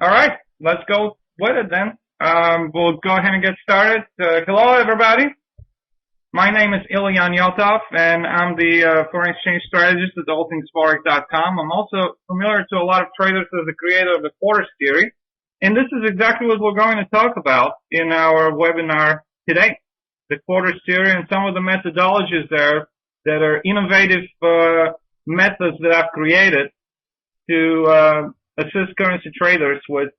All right, let's go with it then. We'll go ahead and get started. Hello, everybody. My name is Ilian Yotov, and I'm the foreign exchange strategist at allthingsforex.com. I'm also familiar to a lot of traders as the creator of the quarters theory, and this is exactly what we're going to talk about in our webinar today. The quarters theory and some of the methodologies there that are innovative methods that I've created to assist currency traders with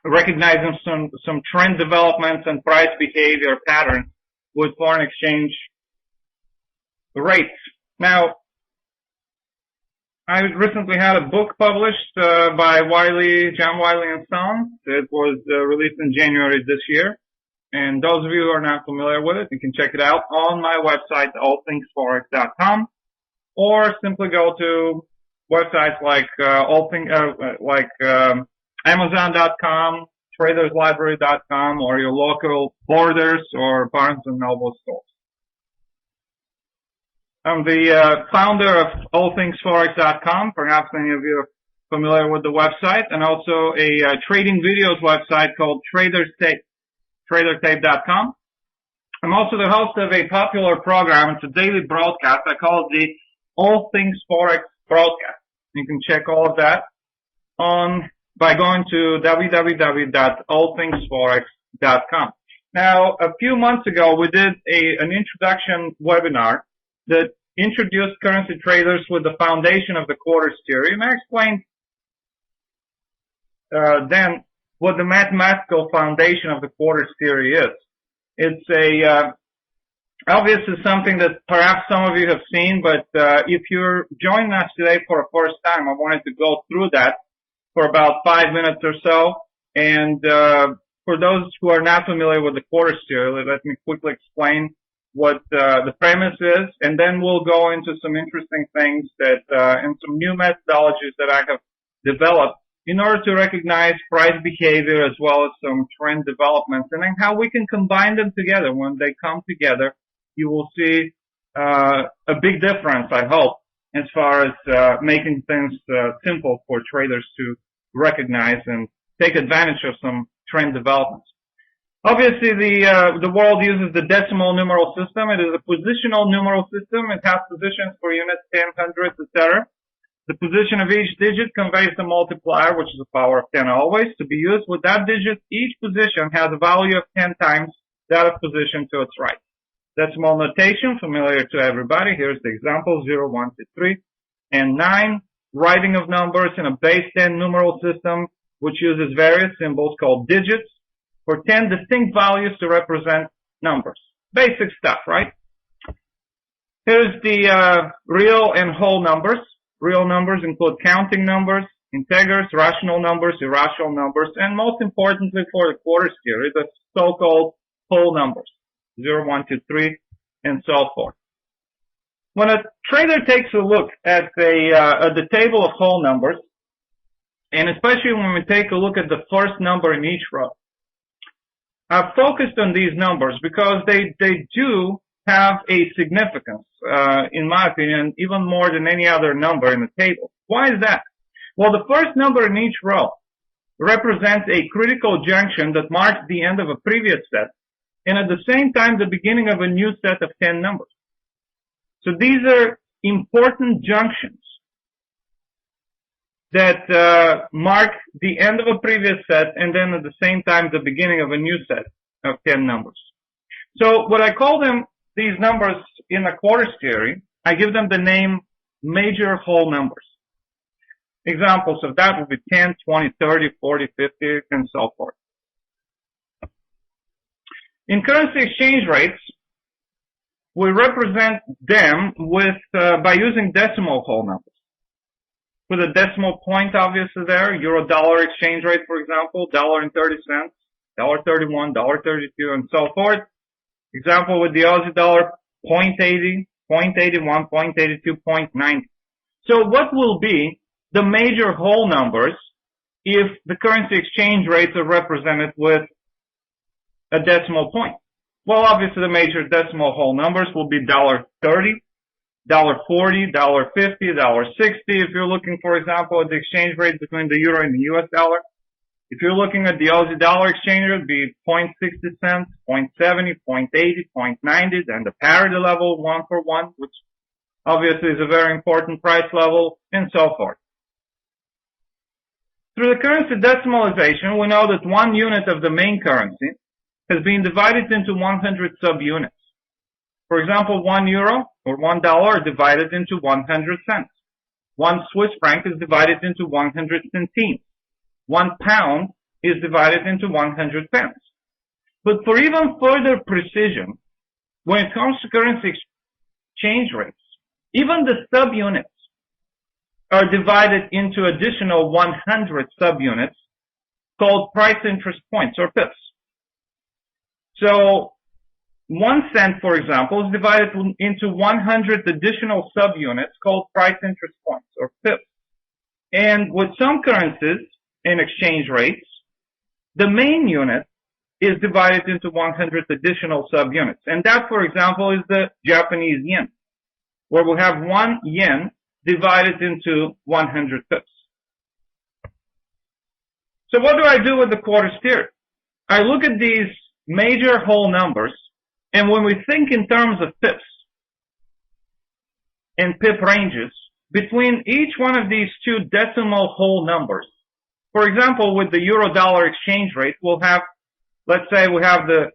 recognizing some trend developments and price behavior patterns with foreign exchange rates. Now, I recently had a book published by John Wiley and Sons. It was released in January this year. And those of you who are not familiar with it, you can check it out on my website, allthingsforex.com, or simply go to websites like Amazon.com, TradersLibrary.com, or your local Borders or Barnes & Noble stores. I'm the founder of allthingsforex.com. Perhaps many of you are familiar with the website, and also a trading videos website called TraderTape.com. I'm also the host of a popular program. It's a daily broadcast. I call it the All Things Forex broadcast. You can check all of that by going to www.allthingsforex.com. Now, a few months ago, we did an introduction webinar that introduced currency traders with the foundation of the quarters theory, and I explained then what the mathematical foundation of the quarters theory is. It's obviously something that perhaps some of you have seen, but if you're joining us today for the first time, I wanted to go through that for about 5 minutes or so. And for those who are not familiar with the quarters theory, let me quickly explain what the premise is, and then we'll go into some interesting things that and some new methodologies that I have developed in order to recognize price behavior as well as some trend developments, and then how we can combine them together. When they come together, you will see a big difference, I hope, as far as making things simple for traders to recognize and take advantage of some trend developments. Obviously, the world uses the decimal numeral system. It is a positional numeral system. It has positions for units, tens, hundreds, etc. The position of each digit conveys the multiplier, which is a power of 10 always. To be used with that digit, each position has a value of 10 times that of position to its right. Decimal notation, familiar to everybody. Here's the example, 0, 1, 2, 3, and 9. Writing of numbers in a base 10 numeral system, which uses various symbols called digits for 10 distinct values to represent numbers. Basic stuff, right? Here's the real and whole numbers. Real numbers include counting numbers, integers, rational numbers, irrational numbers, and most importantly for the quarters theory, the so-called whole numbers, 0, 1, 2, 3, and so forth. When a trader takes a look at the table of whole numbers, and especially when we take a look at the first number in each row, I've focused on these numbers because they do have a significance, in my opinion, even more than any other number in the table. Why is that? Well, the first number in each row represents a critical junction that marks the end of a previous set, and at the same time, the beginning of a new set of 10 numbers. So these are important junctions that mark the end of a previous set, and then at the same time, the beginning of a new set of 10 numbers. So what I call them, these numbers in the quarters theory, I give them the name major whole numbers. Examples of that would be 10, 20, 30, 40, 50, and so forth. In currency exchange rates, we represent them by using decimal whole numbers. With a decimal point obviously there, euro-dollar exchange rate, for example, $1.30, $1.31, $1.32, and so forth. Example with the Aussie dollar, 0.80, 0.81, 0.82, 0.90. So what will be the major whole numbers if the currency exchange rates are represented with a decimal point? Well, obviously the major decimal whole numbers will be $1.30, $1.40, $1.50, $1.60. If you're looking, for example, at the exchange rate between the euro and the US dollar. If you're looking at the Aussie dollar exchange rate, it'd be 0.60 cents, 0.70, 0.80, 0.90, and the parity level 1 for 1, which obviously is a very important price level, and so forth. Through the currency decimalization, we know that 1 unit of the main currency has been divided into 100 subunits. For example, 1 euro or $1 are divided into 100 cents. 1 Swiss franc is divided into 100 centimes. 1 pound is divided into 100 pence. But for even further precision, when it comes to currency exchange rates, even the subunits are divided into additional 100 subunits called price interest points or pips. So 1 cent, for example, is divided into 100 additional subunits called price interest points or pips. And with some currencies in exchange rates, the main unit is divided into 100 additional subunits. And that, for example, is the Japanese yen, where we have 1 yen divided into 100 pips. So what do I do with the quarters theory? I look at these major whole numbers, and when we think in terms of pips and pip ranges, between each one of these two decimal whole numbers, for example, with the euro-dollar exchange rate, we'll have, let's say we have the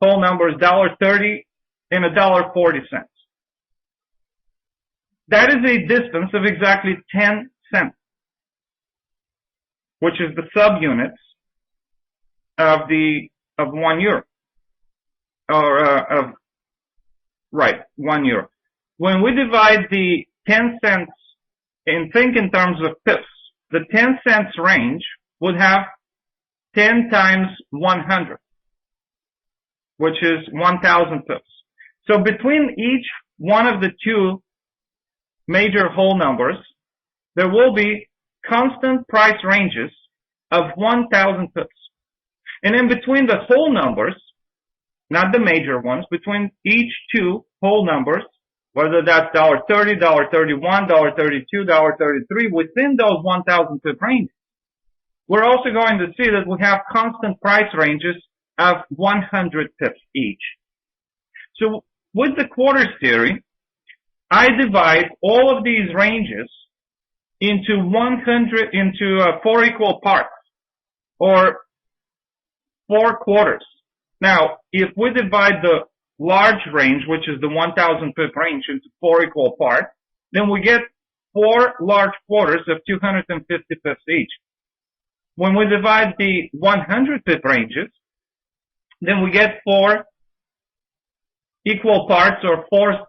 whole numbers $1.30 and $1.40. That is a distance of exactly 10 cents, which is the subunits of 1 euro. Or, 1 euro. When we divide the 10 cents and think in terms of pips, the 10 cents range would have 10 times 100, which is 1,000 pips. So between each one of the two major whole numbers, there will be constant price ranges of 1,000 pips. And in between the whole numbers, not the major ones, between each two whole numbers, whether that's $1.30, $1.31, $1.32, $1.33, within those 1,000 pip ranges, we're also going to see that we have constant price ranges of 100 pips each. So with the quarters theory, I divide all of these ranges into 4 equal parts, or 4 quarters. Now, if we divide the large range, which is the 1,000 pip range, into 4 equal parts, then we get 4 large quarters of 250 pips each. When we divide the 100 pip ranges, then we get 4 equal parts or 4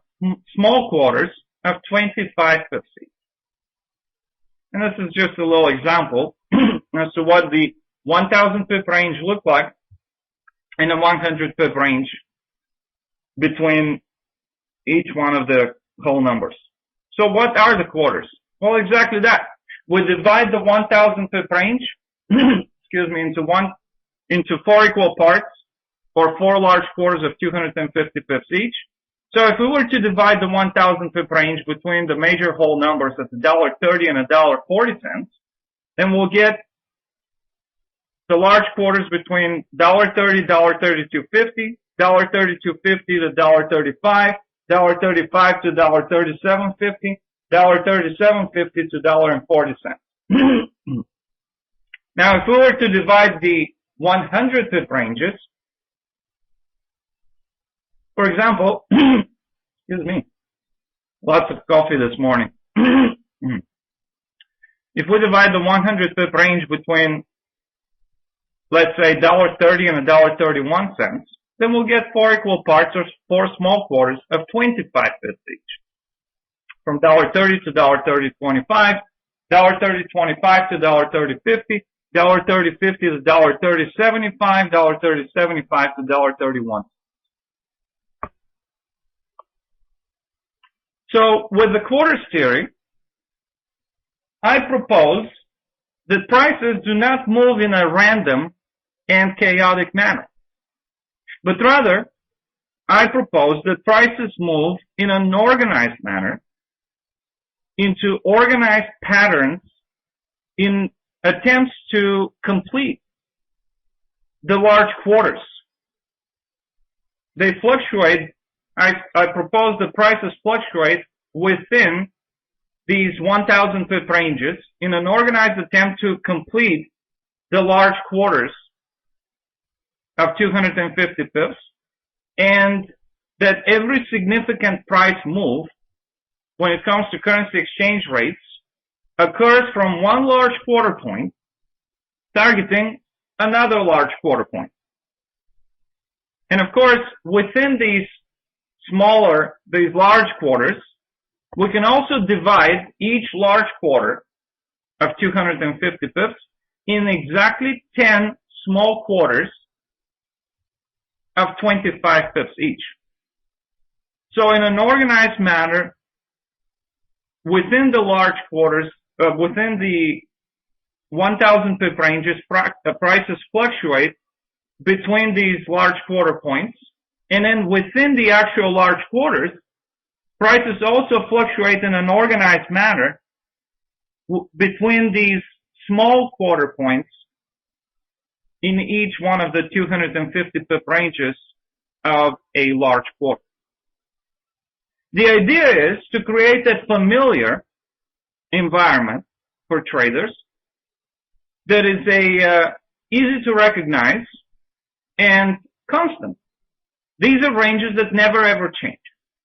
small quarters of 25 pips each. And this is just a little example as to what the 1,000 pip range looked like in a 100 pip range between each one of the whole numbers. So what are the quarters? Well, exactly that. We divide the 1,000 pip range, into 4 equal parts, or 4 large quarters of 250 pips each. So if we were to divide the 1,000 pip range between the major whole numbers at $1.30 and $1.40, then we'll get the large quarters between $1.30, $1.32.50, $1.32.50 to $1.35, $1.35 to $1.37.50, $1.37.50 to $1.40. Now, if we were to divide the 100 pip ranges, for example, excuse me, lots of coffee this morning. If we divide the 100 pip range between, let's say, $1.30 and $1.31, then we'll get 4 equal parts or 4 small quarters of 25 pips each. From $1.30 to $1.30.25, $1.30.25 to $1.30.50, $1.30.50 to $1.30.75, $1.30.75 to $1.31. So with the quarters theory, I propose that prices do not move in a random and chaotic manner, but rather I propose that prices move in an organized manner into organized patterns in attempts to complete the large quarters. They fluctuate. I propose the prices fluctuate within these 1,000 pip ranges in an organized attempt to complete the large quarters of 250 pips, and that every significant price move when it comes to currency exchange rates occurs from one large quarter point targeting another large quarter point. And of course, within these large quarters, we can also divide each large quarter of 250 pips in exactly 10 small quarters of 25 pips each. So in an organized manner, within the large quarters, within the 1,000 pip ranges, the prices fluctuate between these large quarter points. And then within the actual large quarters, prices also fluctuate in an organized manner between these small quarter points in each one of the 250 pip ranges of a large quarter. The idea is to create a familiar environment for traders that is easy to recognize and constant. These are ranges that never ever change.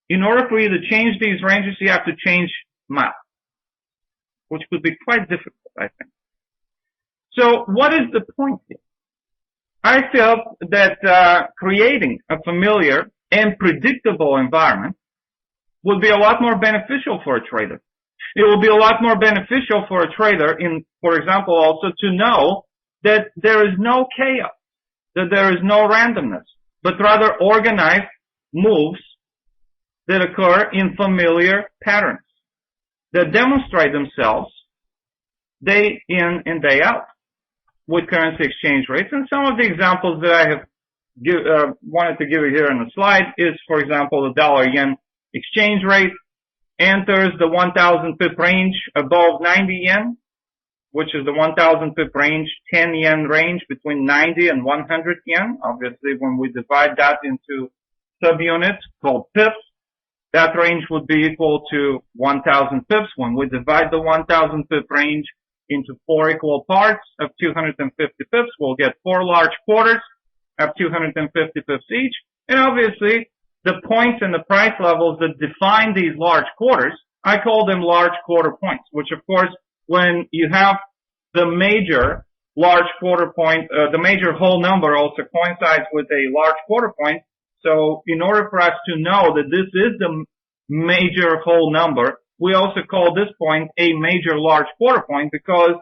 In order for you to change these ranges, you have to change math, which would be quite difficult, I think. So what is the point here? I felt that creating a familiar and predictable environment would be a lot more beneficial for a trader. It will be a lot more beneficial for a trader for example, also to know that there is no chaos, that there is no randomness, but rather organized moves that occur in familiar patterns that demonstrate themselves day in and day out with currency exchange rates. And some of the examples that I have wanted to give you here on the slide is, for example, the dollar-yen exchange rate enters the 1,000 pip range above 90 yen, which is the 1,000 pip range, 10 yen range between 90 and 100 yen. Obviously, when we divide that into subunits called pips, that range would be equal to 1,000 pips. When we divide the 1,000 pip range into 4 equal parts of 250 pips, we'll get 4 large quarters of 250 pips each. And obviously, the points and the price levels that define these large quarters, I call them large quarter points, which of course, when you have the major large quarter point, the major whole number also coincides with a large quarter point. So in order for us to know that this is the major whole number, we also call this point a major large quarter point because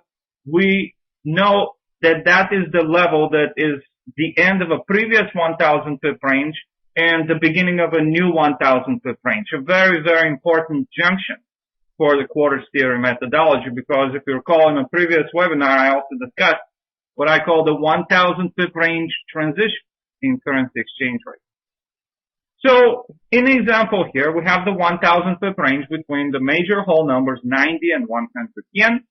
we know that that is the level that is the end of a previous 1,000 pip range and the beginning of a new 1,000 pip range. A very, very important junction for the quarters theory methodology, because if you recall in a previous webinar, I also discussed what I call the 1,000 pip range transition in currency exchange rate. So in the example here, we have the 1,000 pip range between the major whole numbers 90 and 100 yen.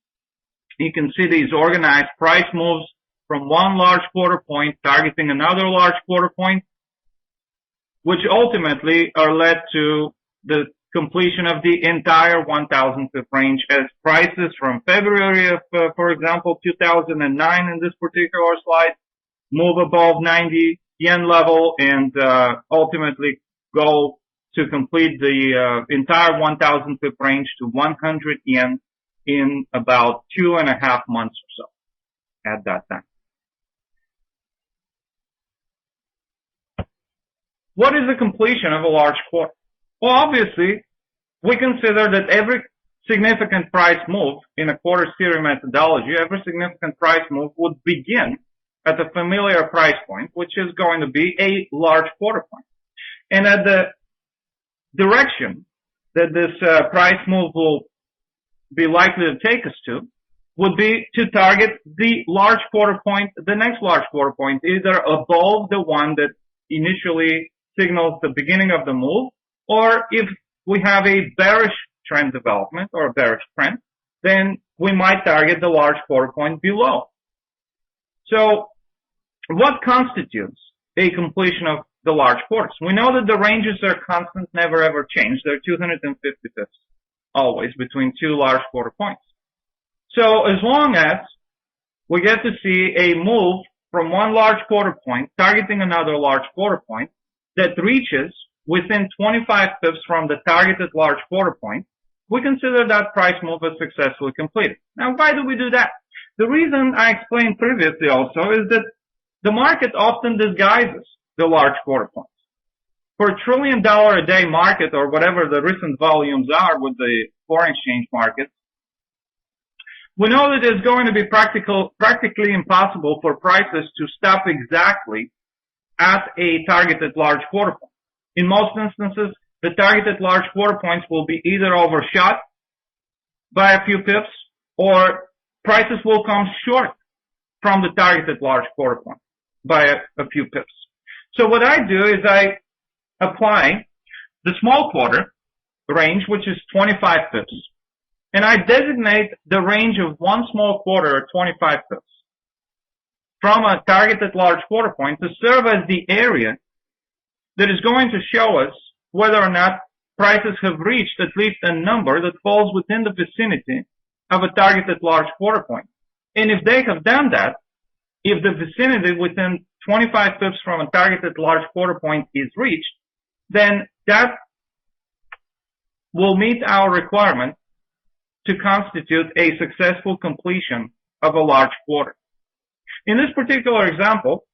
You can see these organized price moves from one large quarter point targeting another large quarter point, which ultimately are led to the completion of the entire 1,000 pip range as prices from February of, for example, 2009 in this particular slide move above 90 yen level and ultimately go to complete the entire 1,000 pip range to 100 yen in about 2.5 months or so at that time. What is the completion of a large quarter? Well, obviously, we consider that every significant price move in a quarter theory methodology, every significant price move would begin at a familiar price point, which is going to be a large quarter point. And at the direction that this price move will be likely to take us to would be to target the large quarter point, the next large quarter point, either above the one that initially signals the beginning of the move, or if we have a bearish trend development or a bearish trend, then we might target the large quarter point below. So what constitutes a completion of the large quarters? We know that the ranges are constant, never ever change. They're 250 pips always between two large quarter points. So as long as we get to see a move from one large quarter point targeting another large quarter point that reaches within 25 pips from the targeted large quarter point, we consider that price move as successfully completed. Now, why do we do that? The reason I explained previously also is that the market often disguises the large quarter points. For $1 trillion a day market or whatever the recent volumes are with the foreign exchange market, we know that it's going to be practically impossible for prices to stop exactly at a targeted large quarter point. In most instances, the targeted large quarter points will be either overshot by a few pips or prices will come short from the targeted large quarter point by a few pips. So what I do is I apply the small quarter range, which is 25 pips, and I designate the range of one small quarter at 25 pips from a targeted large quarter point to serve as the area that is going to show us whether or not prices have reached at least a number that falls within the vicinity of a targeted large quarter point. And if they have done that, if the vicinity within 25 pips from a targeted large quarter point is reached, then that will meet our requirement to constitute a successful completion of a large quarter. In this particular example,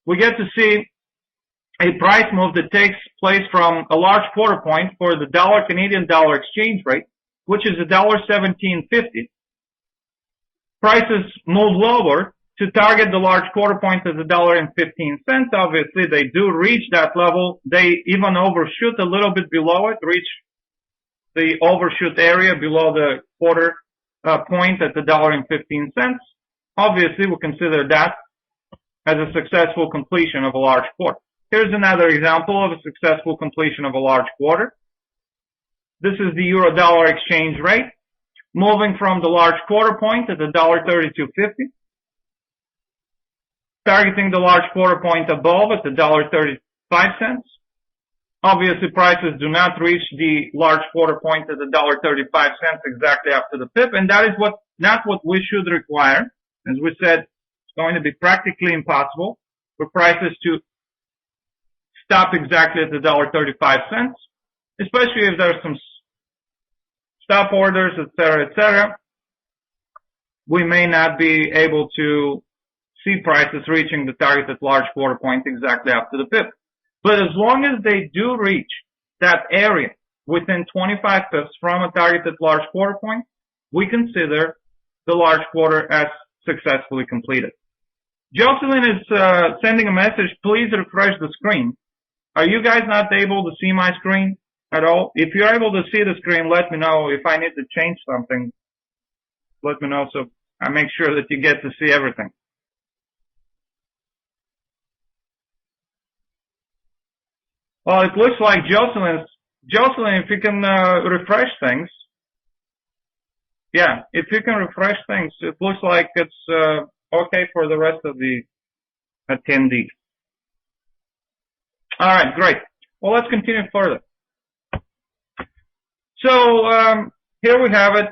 we get to see a price move that takes place from a large quarter point for the dollar-Canadian dollar exchange rate, which is $1.1750. Prices move lower to target the large quarter point as $1.15. Obviously, they do reach that level. They even overshoot a little bit below it, reach the overshoot area below the quarter point at $1.15. Obviously, we consider that as a successful completion of a large quarter. Here's another example of a successful completion of a large quarter. This is the euro-dollar exchange rate, moving from the large quarter point at $1.3250, targeting the large quarter point above at $1.35. Obviously, prices do not reach the large quarter point at $1.35 exactly after the pip, and that is not what we should require. As we said, it's going to be practically impossible for prices to stop exactly at $1.35, especially if there's some stop orders, etc. We may not be able to see prices reaching the targeted large quarter point exactly after the pip. But as long as they do reach that area within 25 pips from a targeted large quarter point, we consider the large quarter as successfully completed. Jocelyn is sending a message, please refresh the screen. Are you guys not able to see my screen at all? If you're able to see the screen, let me know. If I need to change something, let me know so I make sure that you get to see everything. Well, it looks like Jocelyn, if you can refresh things. Yeah, if you can refresh things, it looks like it's okay for the rest of the attendees. All right, great. Well, let's continue further. So here we have it.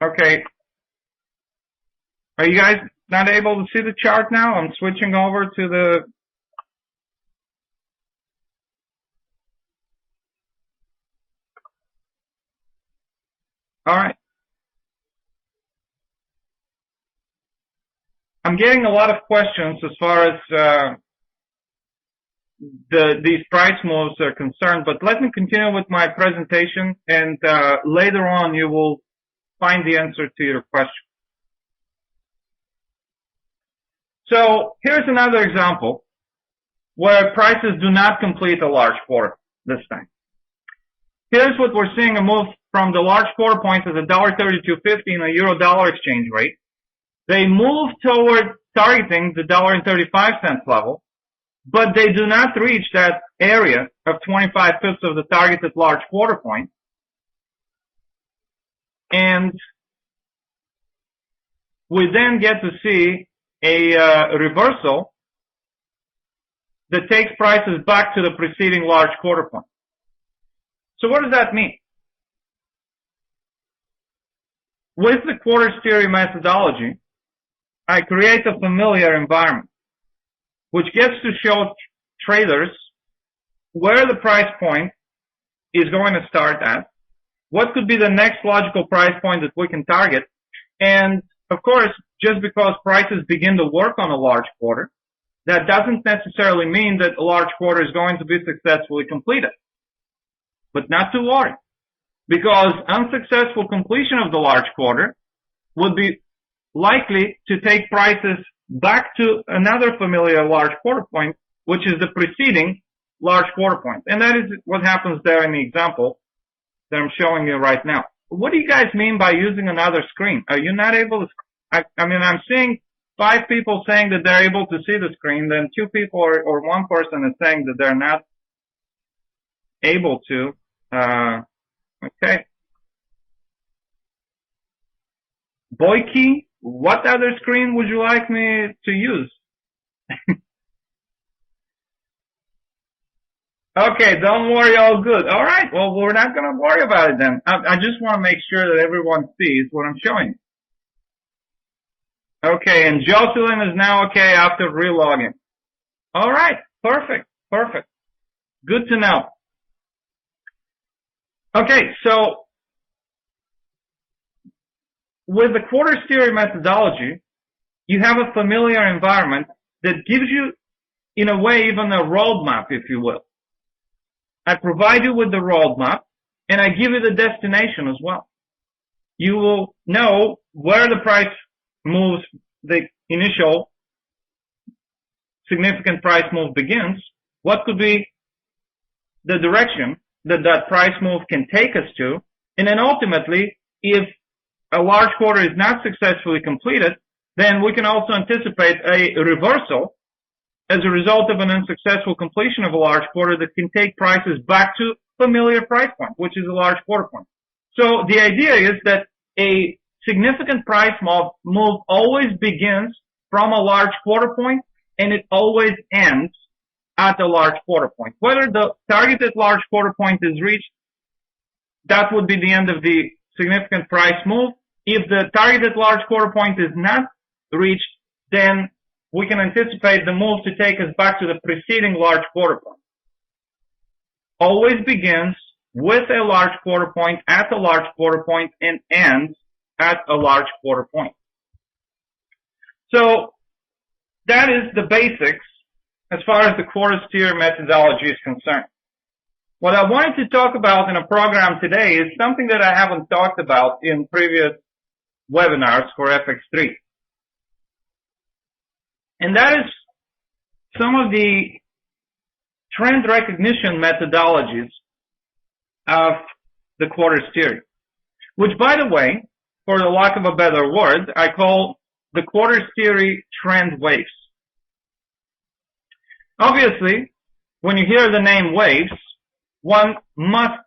Okay. Are you guys not able to see the chart now? I'm switching over to the... All right. I'm getting a lot of questions as far as these price moves are concerned, but let me continue with my presentation, and later on you will find the answer to your question. So here's another example where prices do not complete a large quarter this time. Here's what we're seeing, a move from the large quarter point to the $1.3250 in a euro-dollar exchange rate. They move toward targeting the $1.35 level. but they do not reach that area of 25 pips of the targeted large quarter point. And we then get to see a reversal that takes prices back to the preceding large quarter point. So what does that mean? With the quarters theory methodology, I create a familiar environment, which gets to show traders where the price point is going to start at, what could be the next logical price point that we can target, and of course, just because prices begin to work on a large quarter, that doesn't necessarily mean that a large quarter is going to be successfully completed. But not to worry, because unsuccessful completion of the large quarter would be likely to take prices back to another familiar large quarter point, which is the preceding large quarter point. And that is what happens there in the example that I'm showing you right now. What do you guys mean by using another screen? Are you not able to? I mean, I'm seeing 5 people saying that they're able to see the screen, then 2 people or 1 person is saying that they're not able to. Okay. Boyke, what other screen would you like me to use? Okay, don't worry, all good. All right, well, we're not going to worry about it then. I just want to make sure that everyone sees what I'm showing. Okay, and Jocelyn is now okay after relogging. All right, perfect, perfect. Good to know. Okay, so with the quarters theory methodology, you have a familiar environment that gives you, in a way, even a roadmap, if you will. I provide you with the roadmap, and I give you the destination as well. You will know where the price moves, the initial significant price move begins, what could be the direction that that price move can take us to, and then ultimately, if a large quarter is not successfully completed, then we can also anticipate a reversal as a result of an unsuccessful completion of a large quarter that can take prices back to familiar price point, which is a large quarter point. So the idea is that a significant price move always begins from a large quarter point, and it always ends at a large quarter point. Whether the targeted large quarter point is reached, that would be the end of the significant price move. If the targeted large quarter point is not reached, then we can anticipate the move to take us back to the preceding large quarter point. Always begins with a large quarter point, at a large quarter point, and ends at a large quarter point. So that is the basics as far as the quarters theory methodology is concerned. What I wanted to talk about in a program today is something that I haven't talked about in previous webinars for FX3. And that is some of the trend recognition methodologies of the quarters theory, which, by the way, for the lack of a better word, I call the quarters theory trend waves. Obviously, when you hear the name waves, one must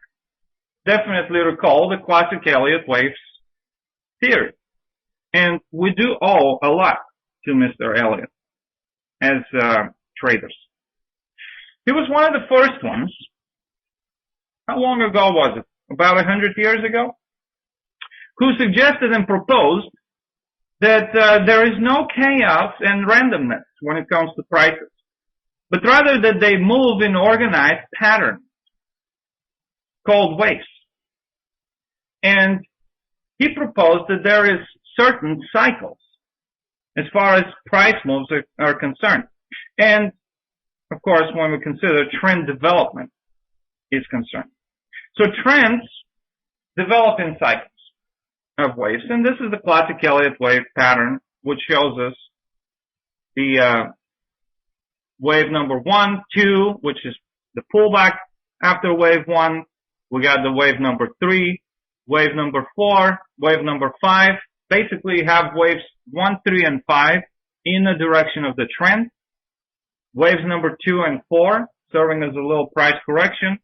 definitely recall the classic Elliott waves theory. And we do owe a lot to Mr. Elliott as traders. He was one of the first ones. How long ago was it? About 100 years ago? Who suggested and proposed that there is no chaos and randomness when it comes to prices, but rather that they move in organized patterns called waves. And he proposed that there is certain cycles as far as price moves are concerned. And, of course, when we consider trend development is concerned. So trends develop in cycles of waves. And this is the classic Elliott wave pattern, which shows us the wave number 1, 2, which is the pullback after wave 1. We got the wave number 3, wave number 4, wave number 5. Basically, you have waves 1, 3, and 5 in the direction of the trend. waves number 2 and 4 serving as a little price correction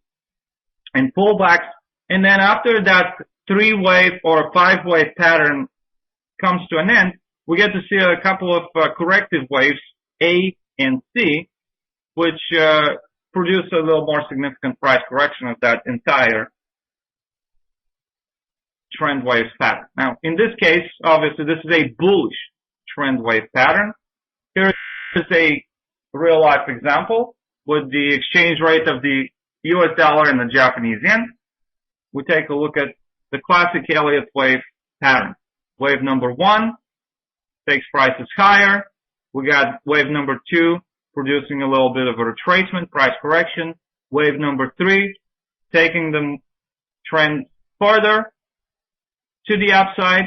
and pullbacks. And then after that 3-wave or 5-wave pattern comes to an end, we get to see a couple of corrective waves, A and C, which produce a little more significant price correction of that entire trend wave pattern. Now, in this case, obviously, this is a bullish trend wave pattern. Here is a real-life example with the exchange rate of the US dollar and the Japanese yen. We take a look at the classic Elliott wave pattern. Wave number 1 takes prices higher. We got wave number 2 producing a little bit of a retracement, price correction. Wave number 3 taking the trend further to the upside.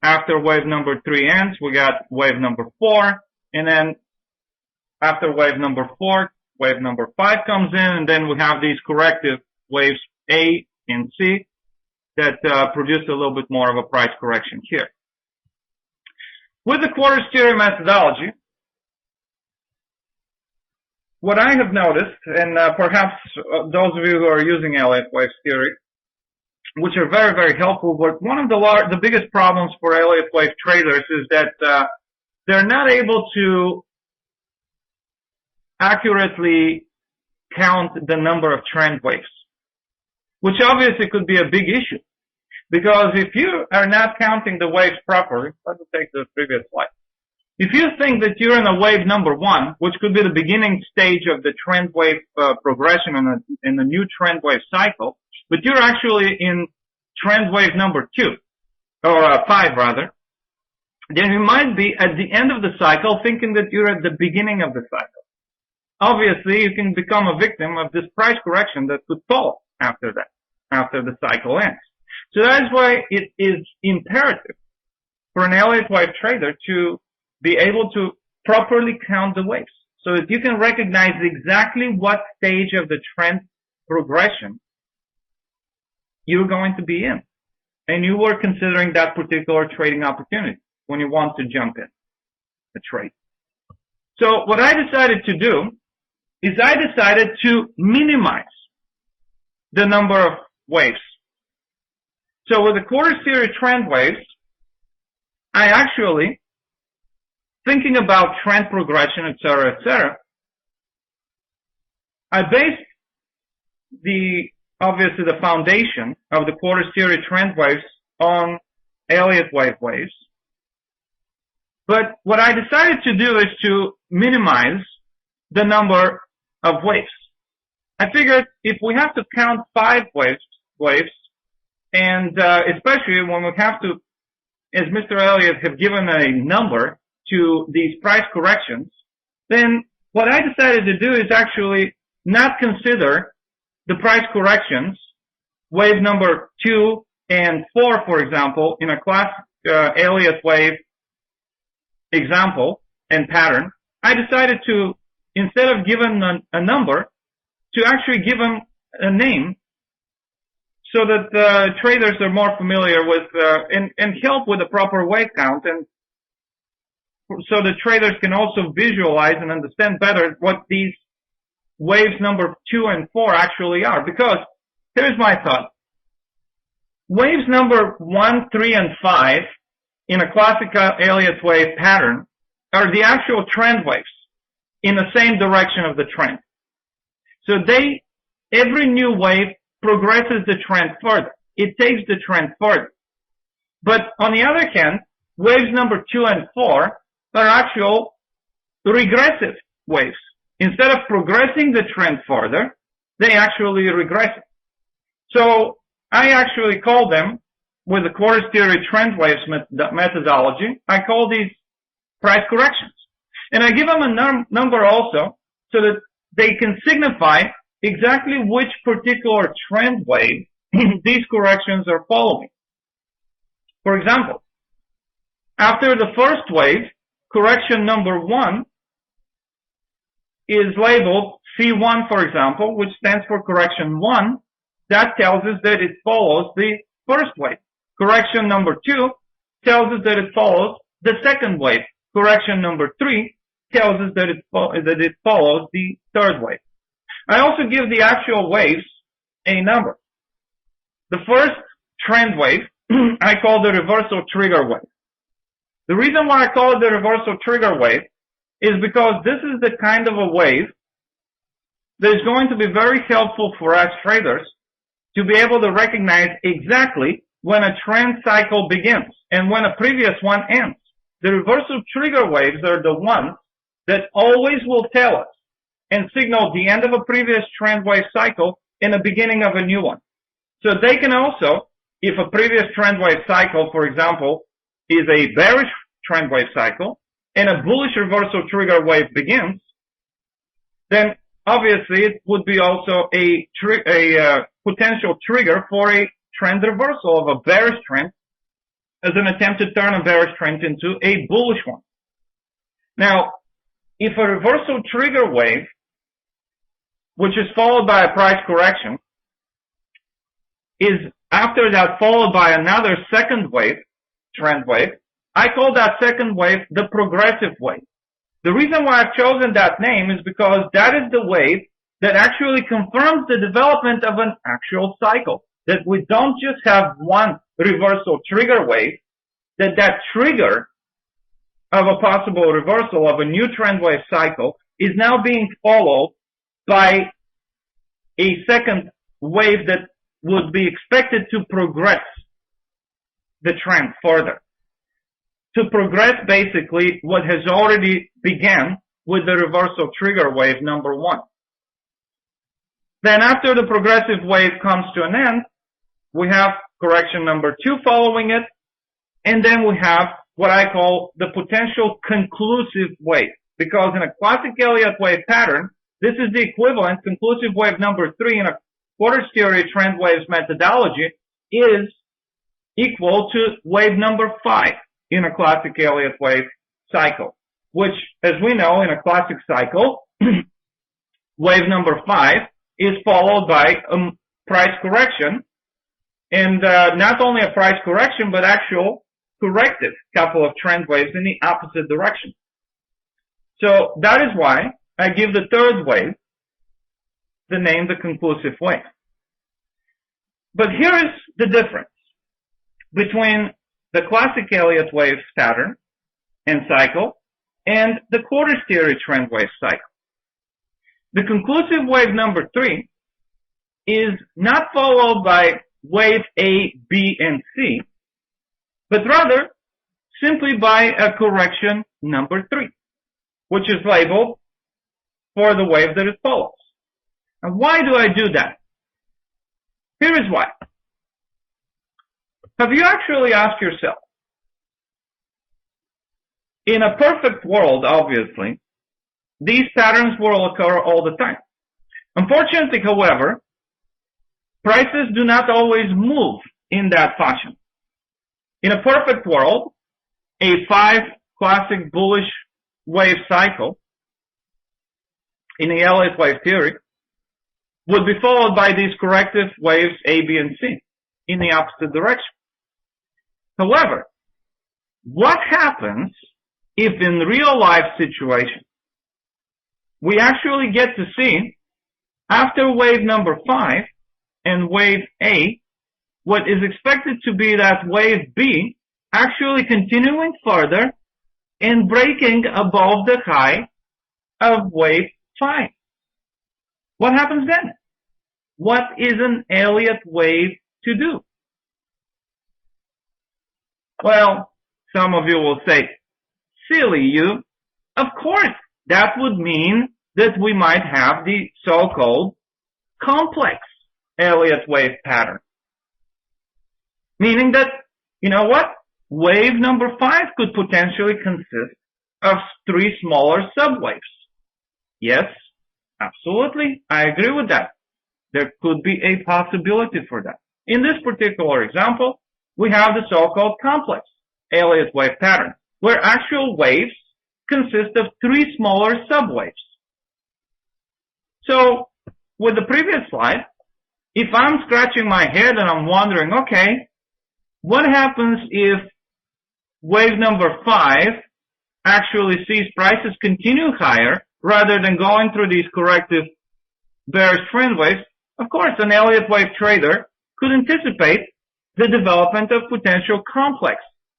After wave number 3 ends, we got wave number 4, and then after wave number 4, wave number 5 comes in, and then we have these corrective waves A and C that produce a little bit more of a price correction here. With the quarter theory methodology, what I have noticed, and perhaps those of you who are using Elliott wave theory, which are very, very helpful, but one of the biggest problems for Elliott wave traders is that they're not able to accurately count the number of trend waves, which obviously could be a big issue. Because if you are not counting the waves properly, let's take the previous slide. If you think that you're in a wave number 1, which could be the beginning stage of the trend wave progression in the new trend wave cycle, but you're actually in trend wave number 2, or 5 rather, then you might be at the end of the cycle thinking that you're at the beginning of the cycle. Obviously, you can become a victim of this price correction that could fall after that, after the cycle ends. So that's why it is imperative for an Elliott wave trader to be able to properly count the waves so that you can recognize exactly what stage of the trend progression you're going to be in. And you were considering that particular trading opportunity when you want to jump in a trade. So what I decided to do is I decided to minimize the number of waves. So with the quarter series trend waves, I actually, thinking about trend progression, etc., I based obviously the foundation of the quarter series trend waves on Elliott wave waves. But what I decided to do is to minimize the number of waves. I figured if we have to count 5 waves, and especially when we have to, as Mr. Elliott have given a number to these price corrections, then what I decided to do is actually not consider the price corrections, wave number 2 and 4, for example, in a classic Elliott wave example and pattern. I decided to, instead of giving a number, to actually give them a name so that traders are more familiar with and help with the proper wave count, and so the traders can also visualize and understand better what these waves number 2 and 4 actually are. Because here's my thought. Waves number 1, 3, and 5 in a classical Elliott wave pattern are the actual trend waves in the same direction of the trend. So every new wave progresses the trend further. It takes the trend further. But on the other hand, waves number 2 and 4 are actual regressive waves. Instead of progressing the trend further, they actually regress it. So I actually call them, with the quarter theory trend waves methodology, I call these price corrections. And I give them a number also so that they can signify exactly which particular trend wave these corrections are following. For example, after the first wave, correction number 1 is labeled C1, for example, which stands for correction 1. That tells us that it follows the first wave. Correction number 2 tells us that it follows the second wave. Correction number 3 tells us that it follows the third wave. I also give the actual waves a number. The first trend wave I call the reversal trigger wave. The reason why I call it the reversal trigger wave is because this is the kind of a wave that is going to be very helpful for us traders to be able to recognize exactly when a trend cycle begins and when a previous one ends. The reversal trigger waves are the ones that always will tell us and signal the end of a previous trend wave cycle and the beginning of a new one. So they can also, if a previous trend wave cycle, for example, is a bearish trend wave cycle and a bullish reversal trigger wave begins, then obviously it would be also a potential trigger for a trend reversal of a bearish trend as an attempt to turn a bearish trend into a bullish one. Now, if a reversal trigger wave, which is followed by a price correction, is after that followed by another second wave, trend wave, I call that second wave the progressive wave. The reason why I've chosen that name is because that is the wave that actually confirms the development of an actual cycle. That we don't just have one reversal trigger wave, that trigger of a possible reversal of a new trend wave cycle is now being followed by a second wave that would be expected to progress the trend further. To progress basically what has already begun with the reversal trigger wave number one. Then after the progressive wave comes to an end, we have correction number two following it, and then we have what I call the potential conclusive wave. Because in a classic Elliott wave pattern, this is the equivalent, conclusive wave number three in a quarters theory trend waves methodology is equal to wave number five in a classic Elliott wave cycle, which, as we know, in a classic cycle, wave number five is followed by a price correction, and not only a price correction, but actual corrective couple of trend waves in the opposite direction. So that is why I give the third wave the name the conclusive wave. But here is the difference between the classic Elliott wave pattern and cycle and the quarters theory trend wave cycle. The conclusive wave number three is not followed by wave A, B, and C, but rather simply by a correction number three, which is labeled for the wave that it follows. And why do I do that? Here is why. Have you actually asked yourself, in a perfect world, obviously, these patterns will occur all the time. Unfortunately, however, prices do not always move in that fashion. In a perfect world, a 5 classic bullish wave cycle in the Elliott wave theory would be followed by these corrective waves A, B, and C in the opposite direction. However, what happens if in real life situation we actually get to see after wave number 5 and wave A what is expected to be that wave B actually continuing further and breaking above the high of wave 5? What happens then? What is an Elliott wave to do? Well, some of you will say, silly you. Of course, that would mean that we might have the so-called complex Elliott wave pattern. Meaning that, you know what? Wave number 5 could potentially consist of 3 smaller subwaves. Yes, absolutely. I agree with that. There could be a possibility for that. In this particular example, we have the so-called complex Elliott wave pattern, where actual waves consist of 3 smaller subwaves. So, with the previous slide, if I'm scratching my head and I'm wondering, okay, what happens if wave number 5 actually sees prices continue higher rather than going through these corrective bearish trend waves, of course, an Elliott wave trader could anticipate the development of potential complex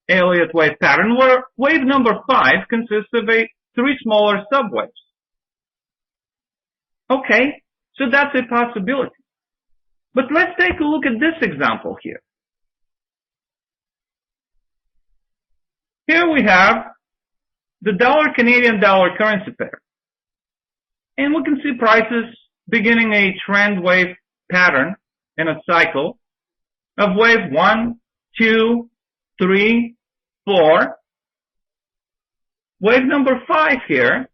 Elliott wave pattern where wave number 5 consists of three smaller subwaves. Okay, so that's a possibility. But let's take a look at this example here. Here we have the dollar-Canadian dollar currency pair. And we can see prices beginning a trend wave pattern in a cycle of wave 1, 2, 3, 4. Wave number 5 here.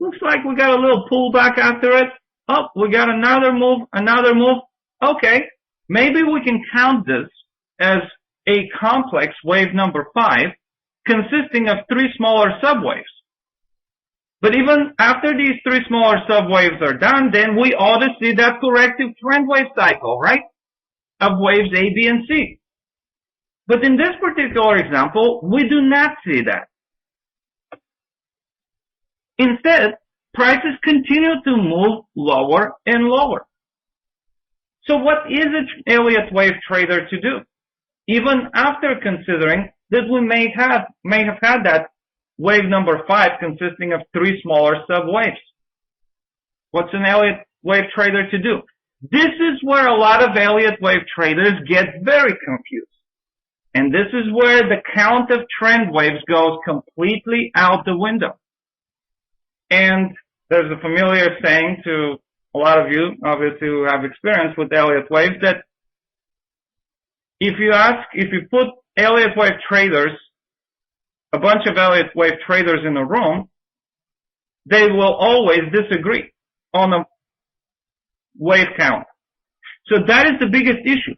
Looks like we got a little pullback after it. Oh, we got another move, another move. Okay, maybe we can count this as a complex wave number 5 consisting of three smaller subwaves. But even after these three smaller subwaves are done, then we ought to see that corrective trend wave cycle, right? Of waves A, B, and C. But in this particular example, we do not see that. Instead, prices continue to move lower and lower. So what is an Elliott wave trader to do? Even after considering that we may have had that wave number 5 consisting of three smaller subwaves. What's an Elliott wave trader to do? This is where a lot of Elliott wave traders get very confused. And this is where the count of trend waves goes completely out the window. And there's a familiar saying to a lot of you, obviously, who have experience with Elliott waves, that if you put Elliott wave traders, a bunch of Elliott wave traders in a room, they will always disagree on a wave count. So that is the biggest issue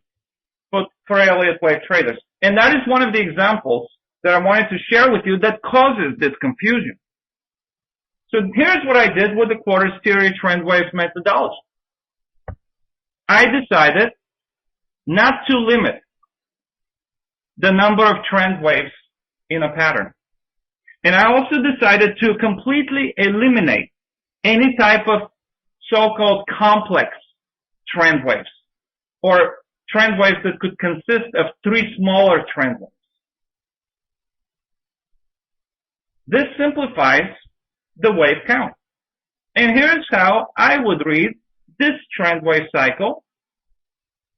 for Elliott wave traders. And that is one of the examples that I wanted to share with you that causes this confusion. So here's what I did with the quarters theory trend wave methodology. I decided not to limit the number of trend waves in a pattern. And I also decided to completely eliminate any type of so-called complex trend waves or trend waves that could consist of three smaller trend waves. This simplifies the wave count. And here's how I would read this trend wave cycle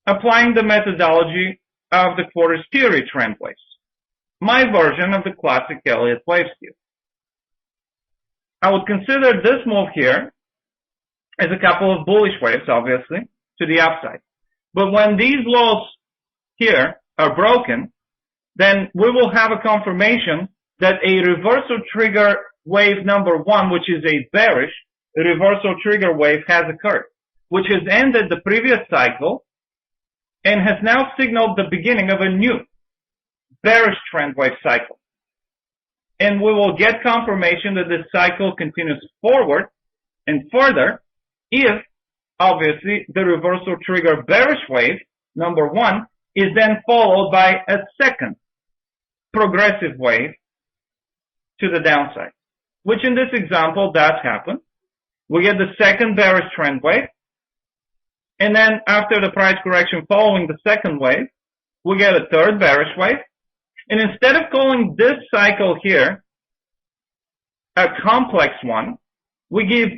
applying the methodology of the quarters theory trend waves. My version of the classic Elliott wave theory. I would consider this move here as a couple of bullish waves, obviously, to the upside. But when these lows here are broken, then we will have a confirmation that a reversal trigger wave number 1, which is a bearish reversal trigger wave, has occurred, which has ended the previous cycle and has now signaled the beginning of a new bearish trend wave cycle. And we will get confirmation that this cycle continues forward and further if, obviously, the reversal trigger bearish wave, number 1, is then followed by a second progressive wave to the downside, which in this example does happen. We get the second bearish trend wave, and then after the price correction following the second wave, we get a third bearish wave. And instead of calling this cycle here a complex one, we give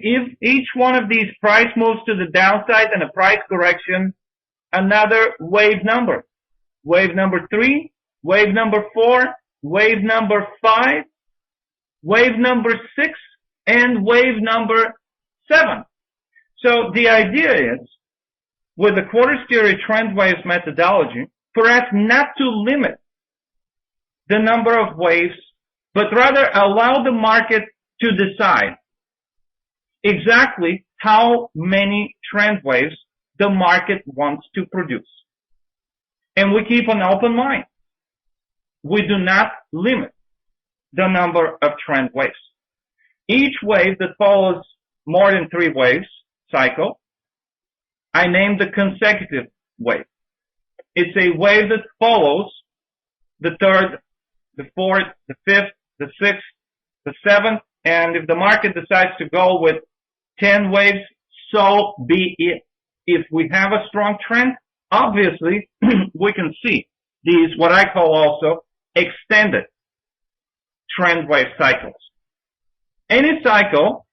each one of these price moves to the downside and a price correction another wave number. Wave number 3, wave number 4, wave number 5, wave number 6, and wave number 7. So the idea is, with the quarters theory trend waves methodology, for us not to limit the number of waves, but rather allow the market to decide exactly how many trend waves the market wants to produce. And we keep an open mind. We do not limit the number of trend waves. Each wave that follows more than 3 waves cycle, I name the consecutive wave. It's a wave that follows the third, the fourth, the fifth, the sixth, the 7th, and if the market decides to go with 10 waves, so be it. If we have a strong trend, obviously we can see these, what I call also, extended trend wave cycles. Any cycle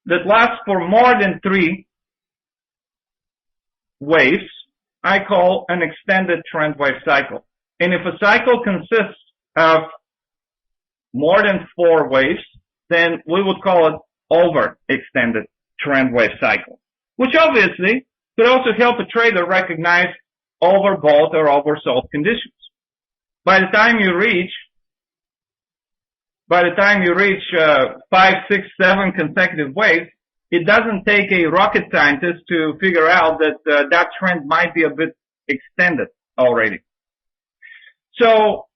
that lasts for more than 3 waves, I call an extended trend wave cycle. And if a cycle consists of more than 4 waves, then we would call it overextended trend wave cycle, which obviously could also help a trader recognize overbought or oversold conditions. By the time you reach 5, 6, 7 consecutive waves, it doesn't take a rocket scientist to figure out that that trend might be a bit extended already. So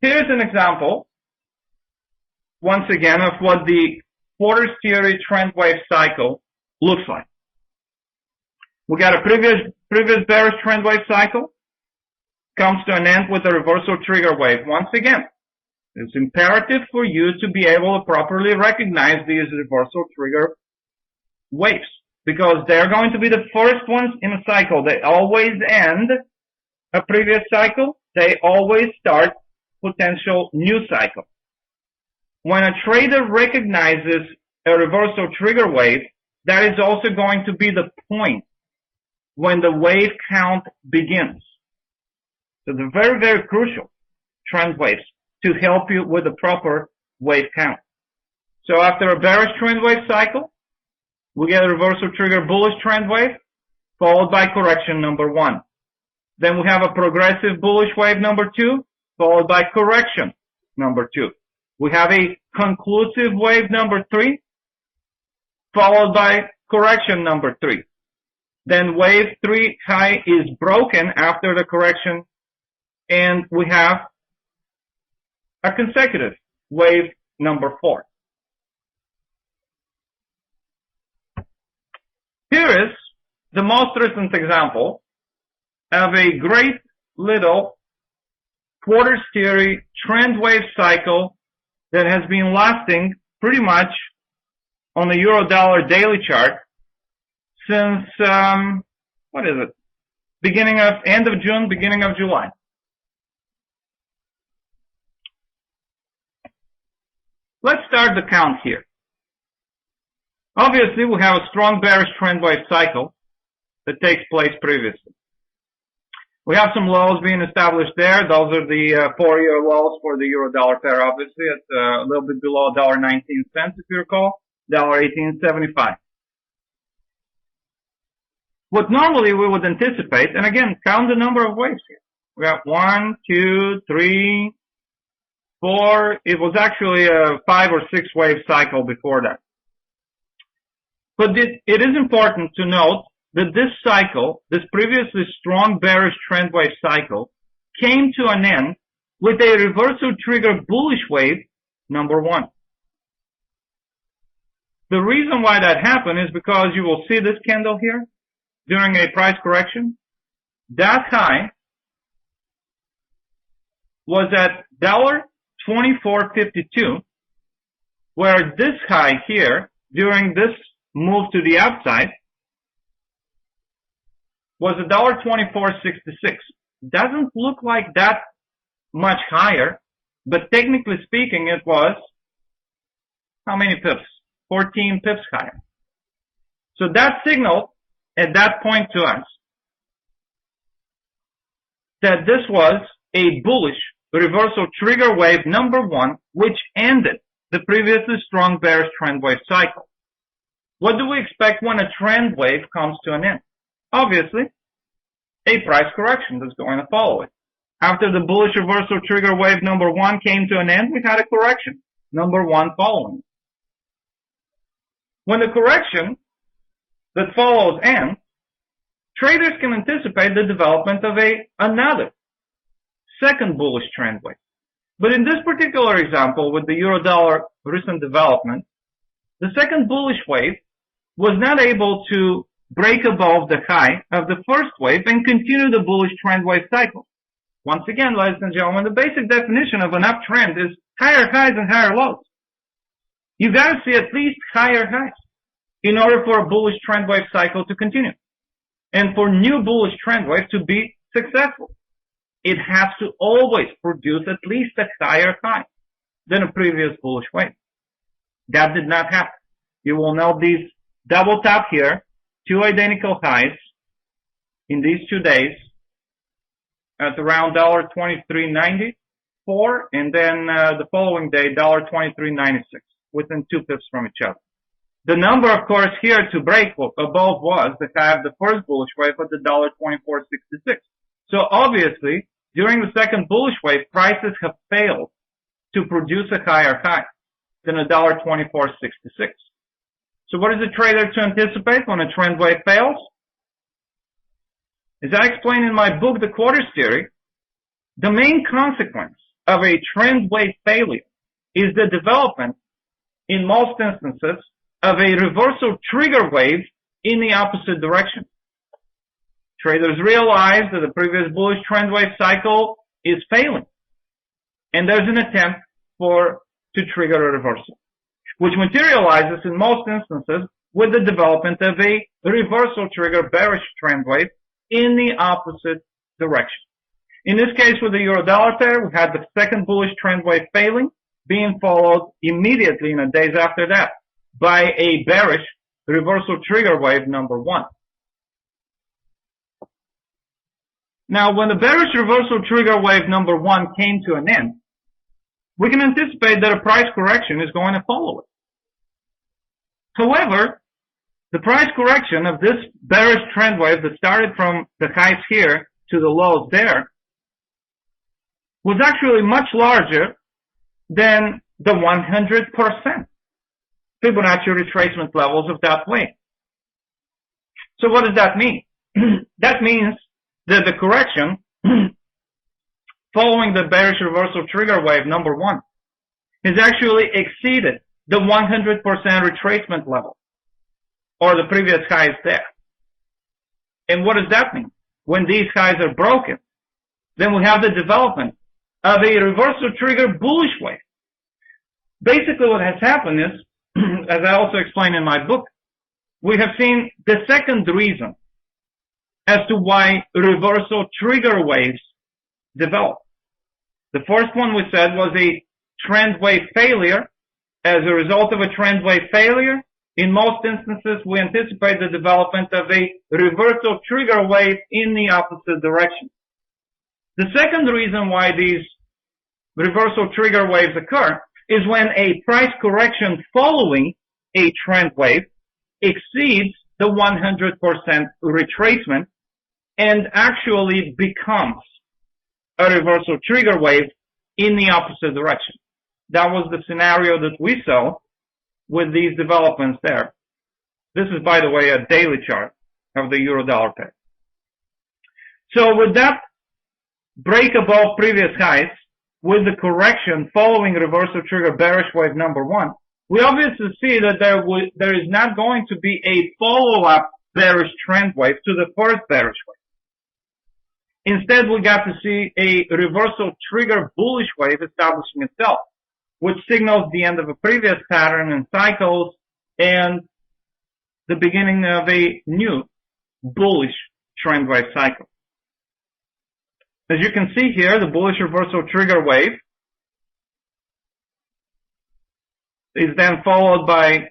here's an example, once again, of what the quarters theory trend wave cycle looks like. We got a previous bearish trend wave cycle, comes to an end with a reversal trigger wave. Once again, it's imperative for you to be able to properly recognize these reversal trigger waves, because they're going to be the first ones in a cycle. They always end a previous cycle. They always start potential new cycle. When a trader recognizes a reversal trigger wave, that is also going to be the point when the wave count begins. So they're very, very crucial trend waves to help you with the proper wave count. So after a bearish trend wave cycle, we get a reversal trigger bullish trend wave, followed by correction number 1. Then we have a progressive bullish wave number 2, followed by correction number 2. We have a conclusive wave number 3, followed by correction number 3. Then wave 3 high is broken after the correction, and we have a consecutive wave number 4. Here is the most recent example of a great little quarters theory trend wave cycle that has been lasting pretty much on the euro-dollar daily chart since, end of June, beginning of July. Let's start the count here. Obviously, we have a strong bearish trend wave cycle that takes place previously. We have some lows being established there. Those are the 4-year lows for the euro-dollar pair, obviously. It's a little bit below $1.19, if you recall, $1.1875. What normally we would anticipate, and again, count the number of waves here. We got 1, 2, 3, 4. It was actually a 5 or 6 wave cycle before that. But it is important to note that this cycle, this previously strong bearish trend wave cycle, came to an end with a reversal trigger bullish wave number 1. The reason why that happened is because you will see this candle here during a price correction. That high was at $24.52, where this high here during this move to the upside was $1.2466. Doesn't look like that much higher, but technically speaking, it was how many pips? 14 pips higher. So that signaled at that point to us that this was a bullish reversal trigger wave number 1, which ended the previously strong bearish trend wave cycle. What do we expect when a trend wave comes to an end? Obviously, a price correction that's going to follow it. After the bullish reversal trigger wave number 1 came to an end, we had a correction, number 1 following. When the correction that follows ends, traders can anticipate the development of another second bullish trend wave. But in this particular example with the euro-dollar recent development, the second bullish wave was not able to break above the high of the first wave and continue the bullish trend wave cycle. Once again, ladies and gentlemen, the basic definition of an uptrend is higher highs and higher lows. You got to see at least higher highs in order for a bullish trend wave cycle to continue. And for new bullish trend wave to be successful, it has to always produce at least a higher high than a previous bullish wave. That did not happen. You will note these double top here, two identical highs in these 2 days at around $23.94, and then the following day $23.96, within 2 pips from each other. The number, of course, here to break above was the high of the first bullish wave at the $24.66. So obviously, during the second bullish wave, prices have failed to produce a higher high than a $24.66. So what is a trader to anticipate when a trend wave fails? As I explained in my book, The Quarters Theory, the main consequence of a trend wave failure is the development, in most instances, of a reversal trigger wave in the opposite direction. Traders realize that the previous bullish trend wave cycle is failing, and there's an attempt to trigger a reversal, which materializes in most instances with the development of a reversal trigger bearish trend wave in the opposite direction. In this case, with the euro-dollar pair, we had the second bullish trend wave failing, being followed immediately in the days after that by a bearish reversal trigger wave number 1. Now, when the bearish reversal trigger wave number 1 came to an end, we can anticipate that a price correction is going to follow it. However, the price correction of this bearish trend wave that started from the highs here to the lows there was actually much larger than the 100% Fibonacci retracement levels of that wave. So what does that mean? That means that the correction following the bearish reversal trigger wave number 1 has actually exceeded the 100% retracement level, or the previous highs there. And what does that mean? When these highs are broken, then we have the development of a reversal trigger bullish wave. Basically what has happened is, as I also explained in my book, we have seen the second reason as to why reversal trigger waves develop. The first one we said was a trend wave failure. As a result of a trend wave failure, in most instances, we anticipate the development of a reversal trigger wave in the opposite direction. The second reason why these reversal trigger waves occur is when a price correction following a trend wave exceeds the 100% retracement and actually becomes a reversal trigger wave in the opposite direction. That was the scenario that we saw with these developments there. This is, by the way, a daily chart of the euro-dollar pair. So with that break above previous highs, with the correction following reversal trigger bearish wave number 1, we obviously see that there is not going to be a follow-up bearish trend wave to the first bearish wave. Instead, we got to see a reversal trigger bullish wave establishing itself, which signals the end of a previous pattern and cycles and the beginning of a new bullish trend wave cycle. As you can see here, the bullish reversal trigger wave is then followed by,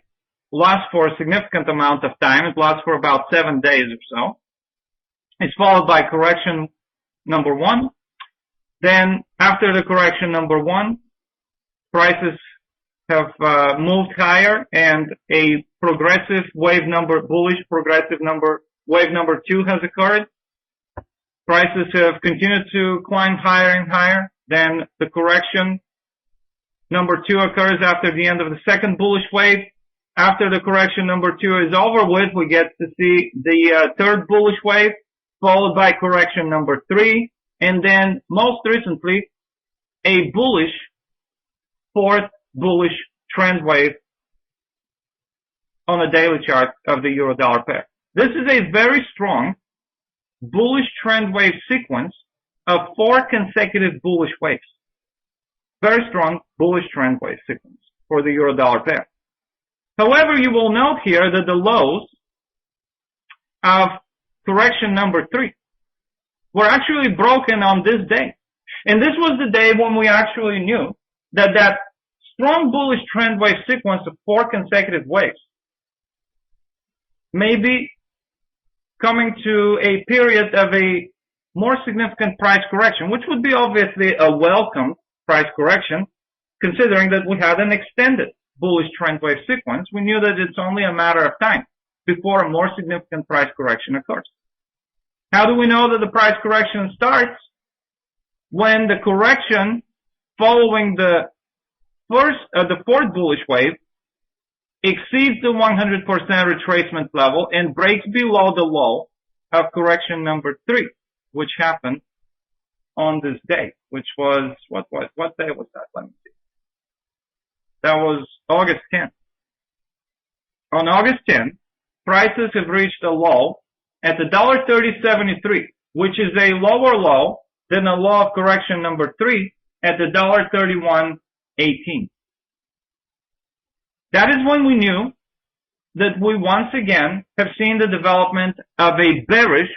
lasts for a significant amount of time. It lasts for about 7 days or so. It's followed by correction number 1. Then after the correction number 1, prices have moved higher and a progressive wave number, bullish progressive number, wave number 2 has occurred. Prices have continued to climb higher and higher. Then the correction number 2 occurs after the end of the second bullish wave. After the correction number 2 is over with, we get to see the third bullish wave, followed by correction number 3, and then most recently, a bullish fourth bullish trend wave on a daily chart of the euro-dollar pair. This is a very strong bullish trend wave sequence of 4 consecutive bullish waves. Very strong bullish trend wave sequence for the euro-dollar pair. However, you will note here that the lows of correction number 3 were actually broken on this day. And this was the day when we actually knew that that strong bullish trend wave sequence of 4 consecutive waves may be coming to a period of a more significant price correction, which would be obviously a welcome price correction, considering that we had an extended bullish trend wave sequence. We knew that it's only a matter of time before a more significant price correction occurs. How do we know that the price correction starts? When the correction following the fourth bullish wave exceeds the 100% retracement level and breaks below the low of correction number 3, which happened on this day, which was, what day was that? Let me see. That was August 10th. On August 10th, prices have reached a low at the $1.3073, which is a lower low than the low of correction number 3 at the $1.3118. That is when we knew that we once again have seen the development of a bearish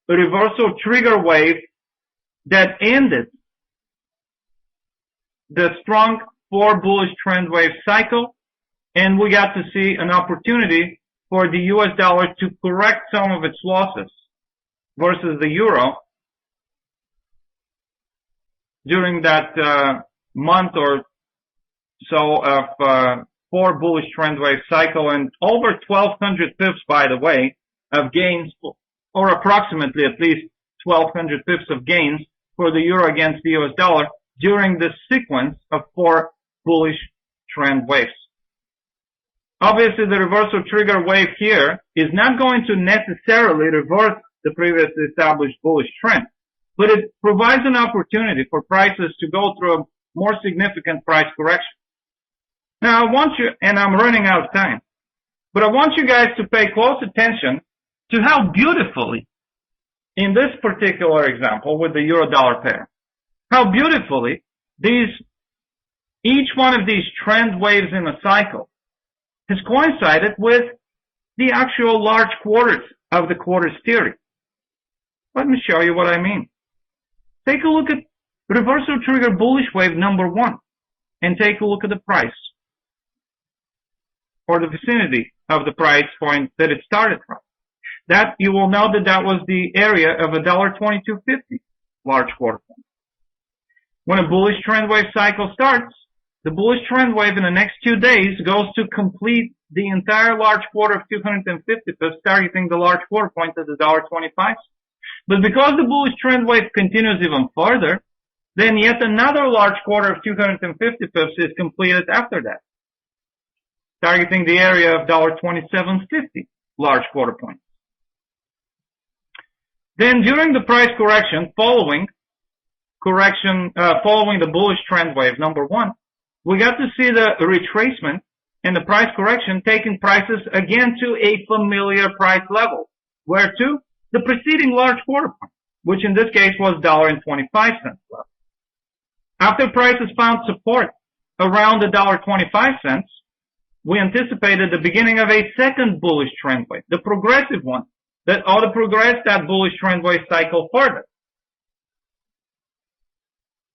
reversal trigger wave that ended the strong 4 bullish trend wave cycle, and we got to see an opportunity for the US dollar to correct some of its losses versus the euro during that month or so of 4 bullish trend wave cycle, and over 1,200 pips, by the way, of gains, or approximately at least 1,200 pips of gains for the euro against the US dollar during this sequence of 4 bullish trend waves. Obviously, the reversal trigger wave here is not going to necessarily reverse the previously established bullish trend, but it provides an opportunity for prices to go through a more significant price correction. Now, I want you, and I'm running out of time, but I want you guys to pay close attention to how beautifully, in this particular example with the euro-dollar pair, how beautifully each one of these trend waves in a cycle has coincided with the actual large quarters of the quarters theory. Let me show you what I mean. Take a look at reversal trigger bullish wave number 1 and take a look at the price, or the vicinity of the price point that it started from. That, you will know that that was the area of $1.2250 large quarter point. When a bullish trend wave cycle starts, the bullish trend wave in the next 2 days goes to complete the entire large quarter of 250 pips, targeting the large quarter point at $1.25. But because the bullish trend wave continues even further, then yet another large quarter of 250 pips is completed after that, targeting the area of $1.2750 large quarter point. Then during the price correction following the bullish trend wave number 1, we got to see the retracement and the price correction taking prices again to a familiar price level. Where to? The preceding large quarter point, which in this case was $1.25 level. After prices found support around the $1.25, we anticipated the beginning of a second bullish trend wave, the progressive one, that ought to progress that bullish trend wave cycle further.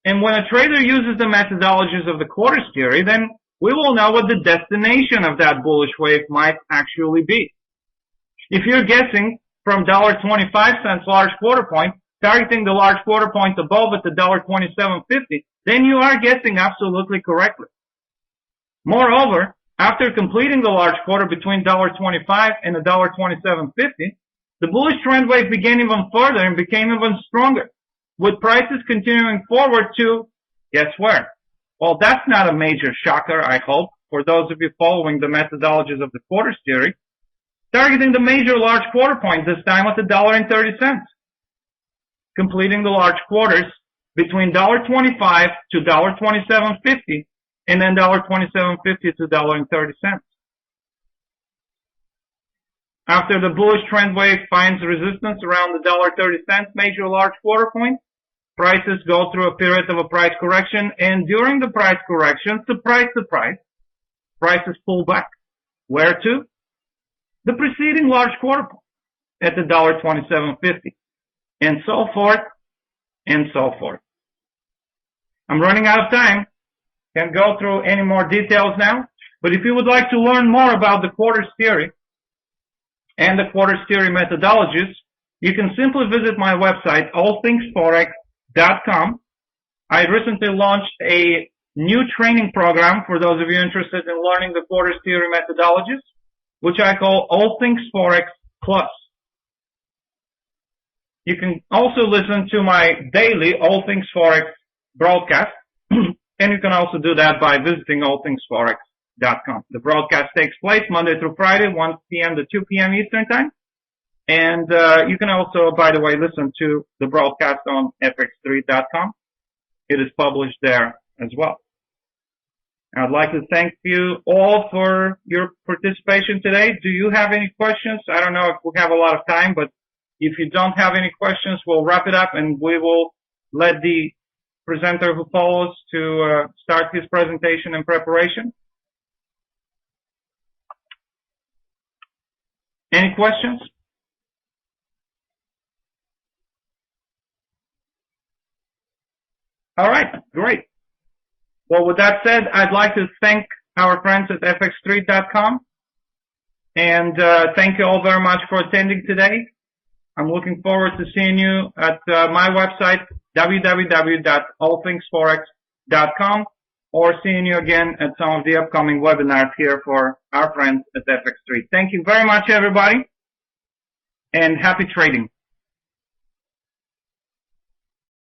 And when a trader uses the methodologies of the quarters theory, then we will know what the destination of that bullish wave might actually be. If you're guessing from $1.25 large quarter point, targeting the large quarter point above at the $1.2750, then you are guessing absolutely correctly. Moreover, after completing the large quarter between $1.25 and $1.2750, the bullish trend wave began even further and became even stronger, with prices continuing forward to, guess where? Well, that's not a major shocker, I hope, for those of you following the methodologies of the quarters theory, targeting the major large quarter point, this time at $1.30, completing the large quarters between $1.25 to $1.2750, and then $1.2750 to $1.30. After the bullish trend wave finds resistance around the $1.30 major large quarter point, prices go through a period of a price correction, and during the price correction, surprise, prices pull back. Where to? The preceding large quarter point at the $27.50, and so forth and so forth. I'm running out of time. Can't go through any more details now, but if you would like to learn more about the quarters theory and the quarters theory methodologies, you can simply visit my website, allthingsforex.com. I recently launched a new training program for those of you interested in learning the quarters theory methodologies, which I call All Things Forex Plus. You can also listen to my daily All Things Forex broadcast, and you can also do that by visiting allthingsforex.com. The broadcast takes place Monday through Friday, 1 p.m. to 2 p.m. Eastern Time. And you can also, by the way, listen to the broadcast on fx3.com. It is published there as well. I'd like to thank you all for your participation today. Do you have any questions? I don't know if we have a lot of time, but if you don't have any questions, we'll wrap it up and we will let the presenter who follows to start his presentation and preparation. Any questions? All right, great. Well, with that said, I'd like to thank our friends at fx3.com, and thank you all very much for attending today. I'm looking forward to seeing you at my website, www.allthingsforex.com, or seeing you again at some of the upcoming webinars here for our friends at FX3. Thank you very much, everybody, and happy trading.